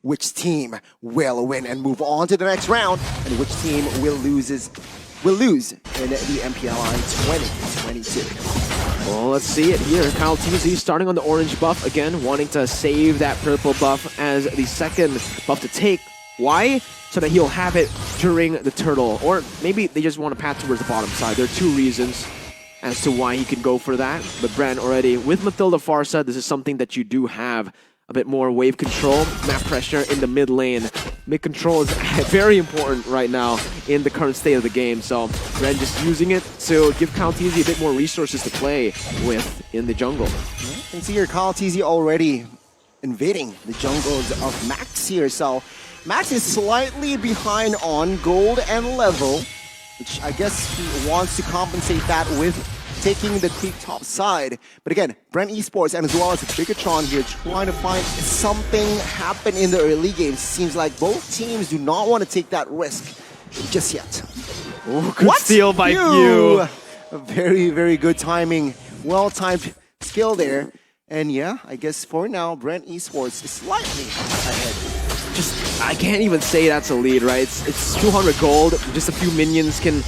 which team will win and move on to the next round, and which team will lose in the MPL 2022. Well, let's see it here. Kyle TZ starting on the orange buff again, wanting to save that purple buff as the second buff to take. Why? So that he'll have it during the turtle. Or maybe they just want to path towards the bottom side. There are two reasons as to why he can go for that. But BREN already, with Mathilda Farsa, this is something that you do have. A bit more wave control, map pressure in the mid lane. Mid control is very important right now in the current state of the game. So BREN just using it to give Kyle TZ a bit more resources to play with in the jungle. You can see here Kyle TZ already invading the jungles of Max here. So Max is slightly behind on gold and level, which I guess he wants to compensate that with taking the creep top side. But again, BREN ESports and as well as BIGETRON here trying to find something happen in the early games. Seems like both teams do not want to take that risk just yet. Oh, good steal by you. Very, very good timing. Well-timed skill there. And yeah, I guess for now, BREN ESports is slightly ahead. I can't even say that's a lead, right? It's 200 gold. Just a few minions can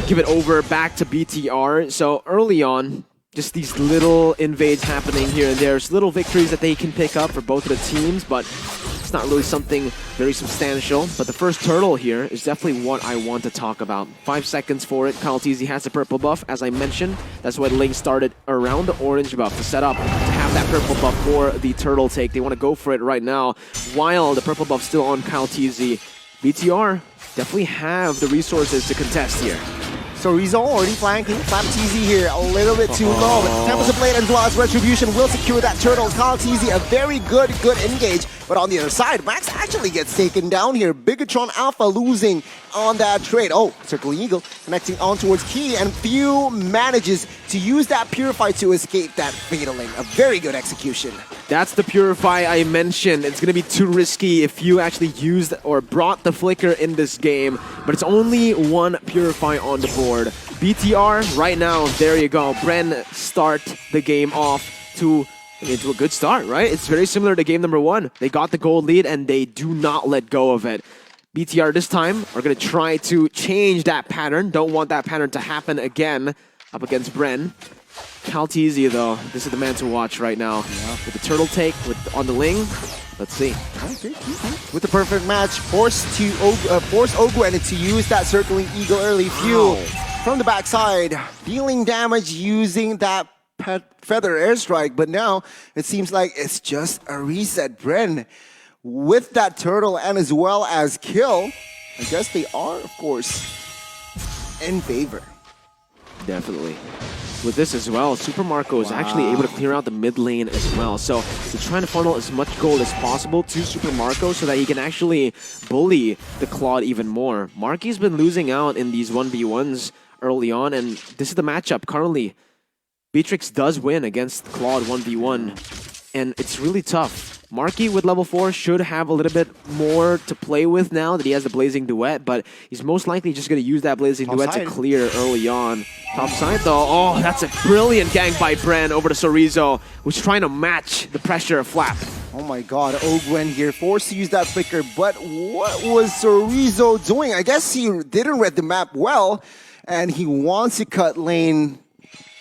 give it over back to BTR. So early on, just these little invades happening here and there. There's little victories that they can pick up for both of the teams, but it's not really something very substantial. But the first turtle here is definitely what I want to talk about. 5 seconds for it. Kyle TZ has the purple buff, as I mentioned. That's why Link started around the orange buff to set up to have that purple buff for the turtle take. They want to go for it right now, while the purple buff's still on Kyle TZ. BTR definitely have the resources to contest here. So Rizzo already flanking. Flap TZ here a little bit too low. But Tempest Blade as well as Retribution will secure that turtle. Kyle TZ a very good engage. But on the other side, Max actually gets taken down here. BIGETRON Alpha losing on that trade. Oh, Circling Eagle connecting on towards Key, and Few manages to use that Purify to escape that Fataling. A very good execution. That's the Purify I mentioned. It's going to be too risky if you actually used or brought the Flicker in this game, but it's only one Purify on the board. BTR, right now, there you go. BREN start the game off into a good start, right? It's very similar to game number 1. They got the gold lead and they do not let go of it. BTR this time are going to try to change that pattern. Don't want that pattern to happen again up against BREN. Kyle TZ though, this is the man to watch right now. Yeah. With the turtle take on the Ling. Let's see. Okay. With the perfect match, force Ogwen to use that Circling Eagle early. Few from the backside, dealing damage using that feather airstrike, but now it seems like it's just a reset. BREN with that turtle and as well as kill, I guess they are, of course, in favor. Definitely. With this as well, Super Marco is actually able to clear out the mid lane as well. So he's trying to funnel as much gold as possible to Super Marco so that he can actually bully the Claude even more. Marky's been losing out in these 1v1s early on, and this is the matchup currently. Beatrix does win against Claude 1v1, and it's really tough. Marky with level 4 should have a little bit more to play with now that he has the Blazing Duet, but he's most likely just going to use that Blazing Duet to clear early on. Top side though, oh, that's a brilliant gank by BREN over to Sorizo, who's trying to match the pressure of Flap. Oh my god, Ogwen here, forced to use that flicker, but what was Sorizo doing? I guess he didn't read the map well, and he wants to cut lane,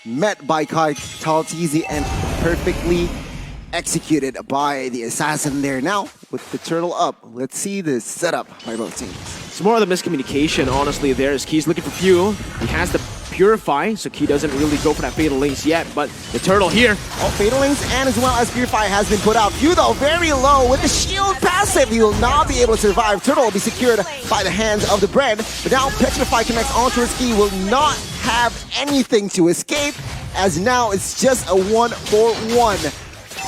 met by Kyle TZ and perfectly executed by the assassin there. Now, with the turtle up, let's see the setup by both teams. It's more of the miscommunication, honestly, there is Key's looking for Few. He has the Purify, so Key doesn't really go for that Fatal Links yet, but the turtle here. Oh, Fatal Links and as well as Purify has been put out. Few though, very low with the shield passive. He will not be able to survive. Turtle will be secured by the hands of the BREN, but now Petrify connects onto his Key, will not have anything to escape, as now it's just a 1-for-1.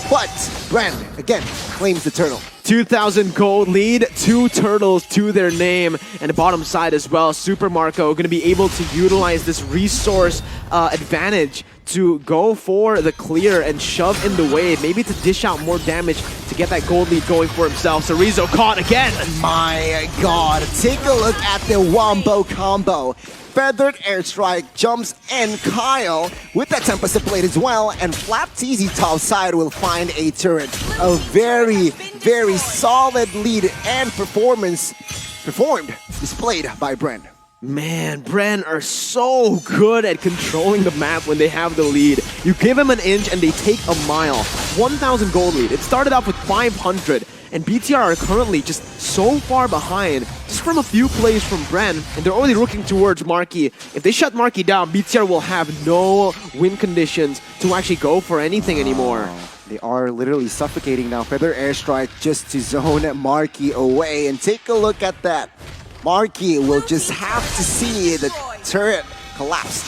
But BREN, again, claims the turtle. 2,000 gold lead, 2 turtles to their name, and the bottom side as well. Super Marco going to be able to utilize this resource advantage to go for the clear and shove in the wave, maybe to dish out more damage to get that gold lead going for himself. Sorizo caught again. My god, take a look at the wombo combo. Feathered airstrike jumps in Kyle with that Tempest Blade as well, and Flap TZ top side will find a turret. A very very solid lead and displayed by BREN. Man, BREN are so good at controlling the map when they have the lead. You give them an inch and they take a mile. 1,000 gold lead. It started off with 500. And BTR are currently just so far behind, just from a few plays from BREN, and they're only looking towards Marky. If they shut Marky down, BTR will have no win conditions to actually go for anything anymore. They are literally suffocating now. Feather airstrike just to zone Marky away, and take a look at that. Marky will just have to see the turret collapse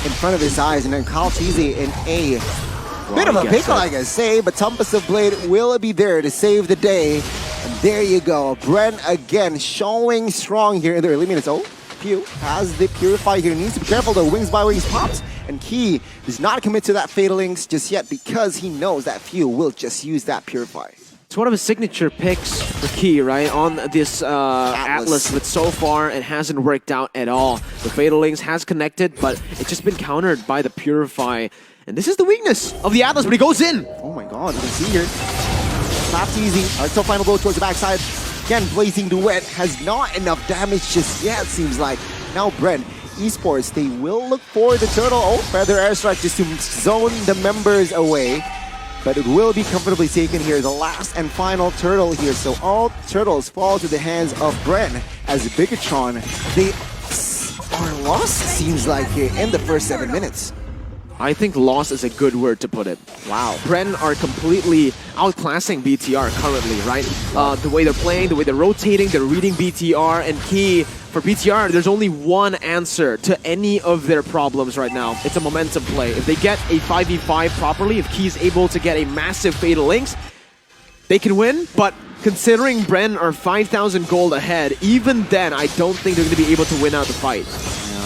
in front of his eyes, and then Kyle Cheesy in a bit of a pickle, I guess say, but Tempest of Blade will be there to save the day. And there you go. BREN again showing strong here in the early minutes. Oh, Pew has the Purify here. Needs to be careful though. Wings by Wings pops. And Key does not commit to that Fatal Links just yet because he knows that Pew will just use that Purify. It's one of his signature picks for Key, right? On this Atlas, but so far it hasn't worked out at all. The Fatal Links has connected, but it's just been countered by the Purify. And this is the weakness of the Atlas, but he goes in. Oh my god, you can see here. Slapped easy. Still final blow towards the backside. Again, Blazing Duet has not enough damage just yet, seems like. Now BREN, ESports, they will look for the turtle. Oh, Feather Airstrike just to zone the members away. But it will be comfortably taken here. The last and final turtle here. So all turtles fall to the hands of BREN as BIGETRON. They are lost, seems like, here in the first 7 minutes. I think loss is a good word to put it. Wow. BREN are completely outclassing BTR currently, right? The way they're playing, the way they're rotating, they're reading BTR, and Key, for BTR, there's only one answer to any of their problems right now. It's a momentum play. If they get a 5v5 properly, if Key's able to get a massive Fatal Links, they can win, but considering BREN are 5,000 gold ahead, even then, I don't think they're going to be able to win out the fight.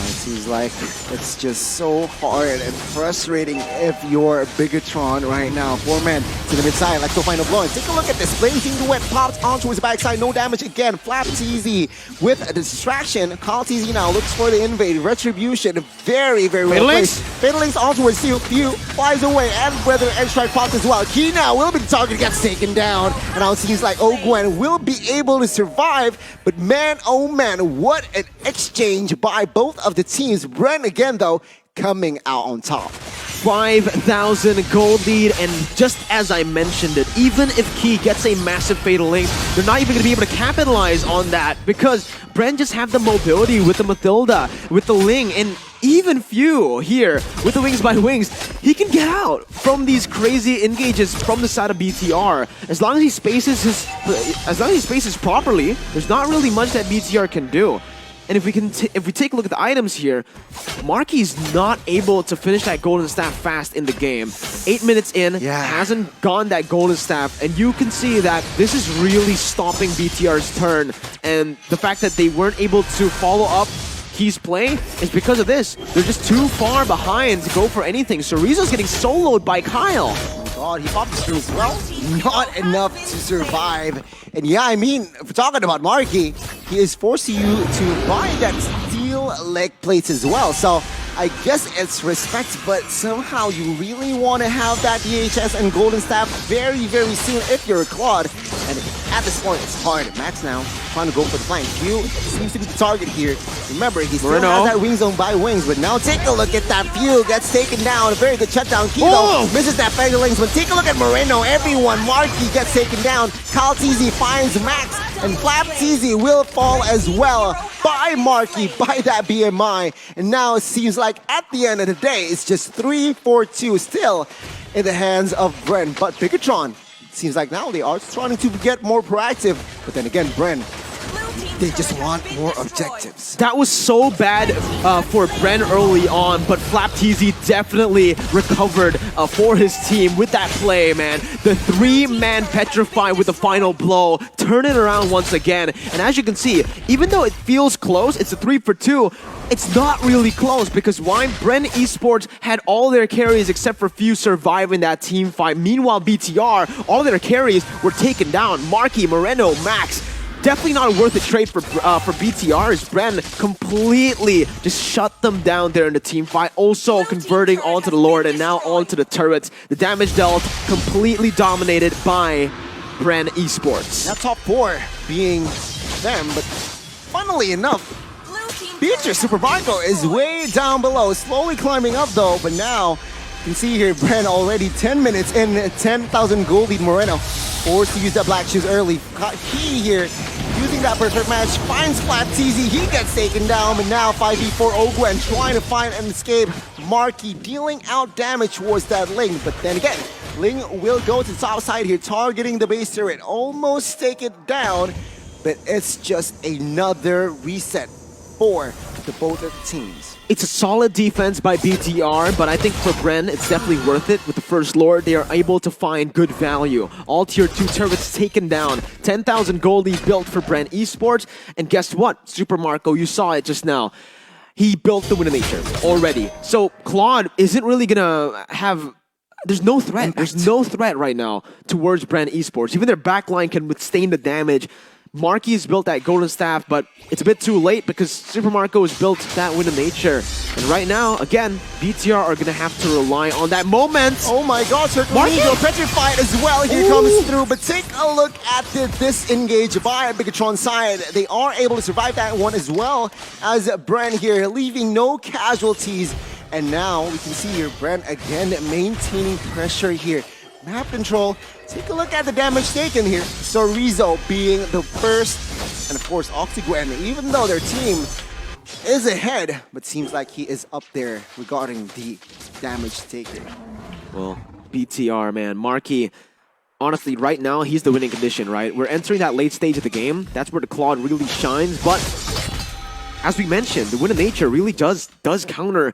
It seems like it's just so hard and frustrating if you're BIGETRON right now. 4-man to the mid side, like to find a blow. And take a look at this. Blazing Duet pops onto his backside, no damage again. Flap TZ with a distraction. Kyle TZ now looks for the invade. Retribution, very, very well placed. Fatal Links onwards, Pew flies away, and Feather Airstrike pops as well. Key now will be the target, gets taken down. And now it seems like Ogwen will be able to survive, but man, oh man, what an exchange by both of the teams. BREN again though coming out on top. 5,000 gold lead, and just as I mentioned it, even if Key gets a massive Fatal Link, they're not even going to be able to capitalize on that because BREN just have the mobility with the Mathilda, with the Ling, and even Few here with the Wings by Wings. He can get out from these crazy engages from the side of BTR. As long as he spaces properly, there's not really much that BTR can do. And if we take a look at the items here, Marky's not able to finish that golden staff fast in the game. 8 minutes in, hasn't gone that golden staff, and you can see that this is really stopping BTR's turn. And the fact that they weren't able to follow up Key's play is because of this. They're just too far behind to go for anything. So Rizzo's getting soloed by Kyle. God, he popped through as well. Not enough to survive. And yeah, I mean, if we're talking about Marky, he is forcing you to buy that steel leg plates as well. So I guess it's respect, but somehow you really want to have that DHS and Golden Staff very, very soon if you're a Claude. And at this point, it's hard. Max now trying to go for the flank. Q seems to be the target here. Remember, he still has that wing zone by Wings, but now take a look at that Pew gets taken down. A very good shutdown. Kilo misses that Fatal Links, but take a look at Moreno. Everyone, Marky gets taken down. Kyle TZ finds Max, and Flap TZ will fall as well by Marky, by that BMI. And now it seems like at the end of the day, it's just 3-4-2 still in the hands of BREN. But BIGETRON, seems like now they are trying to get more proactive. But then again, BREN, they just want more objectives. That was so bad for BREN early on, but Flap TZ definitely recovered for his team with that play, man. The 3-man Petrify with the final blow, turn it around once again. And as you can see, even though it feels close, it's a 3-for-2, it's not really close because why? BREN ESports had all their carries except for Few surviving that team fight. Meanwhile, BTR, all their carries were taken down. Marky, Moreno, Max. Definitely not worth a trade for BTR as BREN completely just shut them down there in the team fight. Also converting onto the Lord and now onto the turrets. The damage dealt completely dominated by BREN Esports. Now top 4 being them, but funnily enough, Beatrice Super Marco is way down below, slowly climbing up though, but now you can see here BREN already 10 minutes in, 10,000 gold lead. Moreno forced to use that black shoes early. He here using that perfect match, finds Flat TZ, he gets taken down, but now 5v4 Ogwen trying to find an escape. Marky dealing out damage towards that Ling, but then again, Ling will go to the top side here, targeting the base turret, almost take it down, but it's just another reset for the both of the teams. It's a solid defense by BTR, but I think for BREN, it's definitely worth it. With the first Lord, they are able to find good value. All tier 2 turrets taken down. 10,000 gold lead built for BREN Esports. And guess what? Super Marco, you saw it just now. He built the Wind of Nature already. So Claude isn't really gonna have... There's no threat. There's no threat right now towards BREN Esports. Even their backline can withstand the damage. Marky's built that Golden Staff, but it's a bit too late because Super Marco has built that Wind of Nature. And right now, again, BTR are going to have to rely on that moment. Oh my god, Circle petrified as well. Here comes through, but take a look at the disengage by BIGETRON side. They are able to survive that one as well as BREN here, leaving no casualties. And now we can see here BREN again maintaining pressure here. Map control, take a look at the damage taken here. Sorizo being the first, and of course Oxygwen, even though their team is ahead, but seems like he is up there regarding the damage taken. Well, BTR, man, Marky, honestly, right now, he's the winning condition, right? We're entering that late stage of the game. That's where the Claude really shines, but as we mentioned, the Wind of Nature really does counter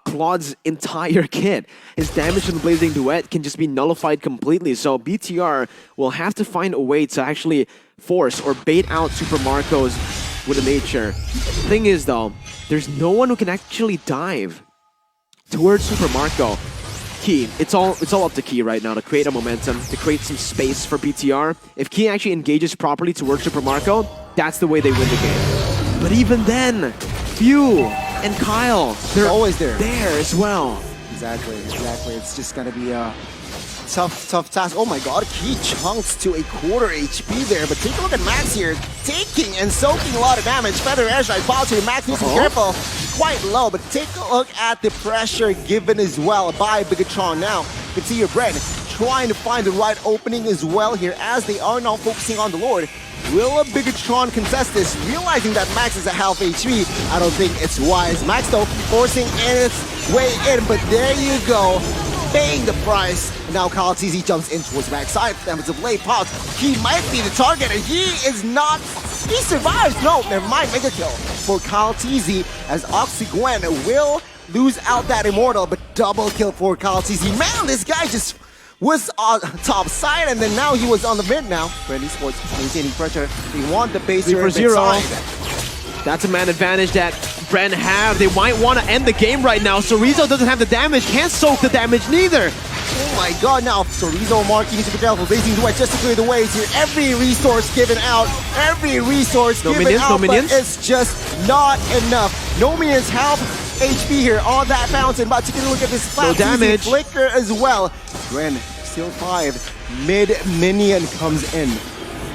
Claude's entire kit. His damage from the Blazing Duet can just be nullified completely, so BTR will have to find a way to actually force or bait out Super Marco's Wind of Nature. Thing is though, there's no one who can actually dive towards Super Marco. Key, it's all up to Key right now to create a momentum, to create some space for BTR. If Key actually engages properly towards Super Marco, that's the way they win the game. But even then, Few and Kyle, they're always there as well. Exactly. It's just gonna be a tough task. Oh my god, Key chunks to a quarter HP there, but take a look at Max here, taking and soaking a lot of damage. Feather Edge, I bow to Max, needs to be careful. Quite low, but take a look at the pressure given as well by BIGETRON now. You can see your BREN trying to find the right opening as well here as they are now focusing on the Lord. Will a BIGETRON contest this, realizing that Max is at half HP? I don't think it's wise. Max though, forcing its way in, but there you go, paying the price. Now Kyle TZ jumps in towards the backside, defensive lay pops. He might be the target, and he is not. He survives. No, never mind. Mega kill for Kyle TZ as Oxygwen will lose out that Immortal, but double kill for Kyle TZ. Man, this guy just was on top side, and then now he was on the mid now. BREN Esports maintaining pressure. They want the base 3-0. That's a man advantage that BREN have. They might want to end the game right now. Sorizo doesn't have the damage, can't soak the damage neither. Oh my god, now Sorizo Marky needs to be careful. Blazing Duet just to clear the ways here. Every resource given out. Every resource given out, but it's just not enough. No minions, half HP here on that fountain, but take a look at this flat damage. Flicker as well. BREN still 5. Mid minion comes in.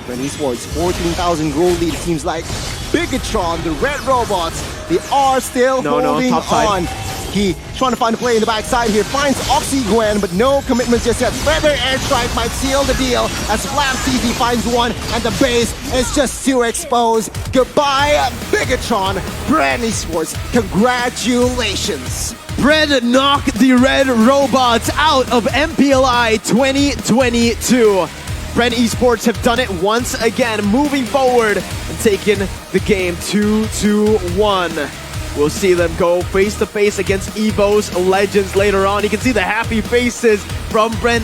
BREN Esports 14,000 gold lead. Seems like BIGETRON, the red robots, they are still holding on. He trying to find a play in the backside here, finds Oxygwen, but no commitments just yet. Feather Airstrike might seal the deal as Flam TZ finds one, and the base is just too exposed. Goodbye, BIGETRON. BREN Esports, congratulations. BREN knocked the red robots out of MPLI 2022. BREN Esports have done it once again, moving forward and taking the game 2-1. We'll see them go face-to-face against EVO's Legends later on. You can see the happy faces from BREN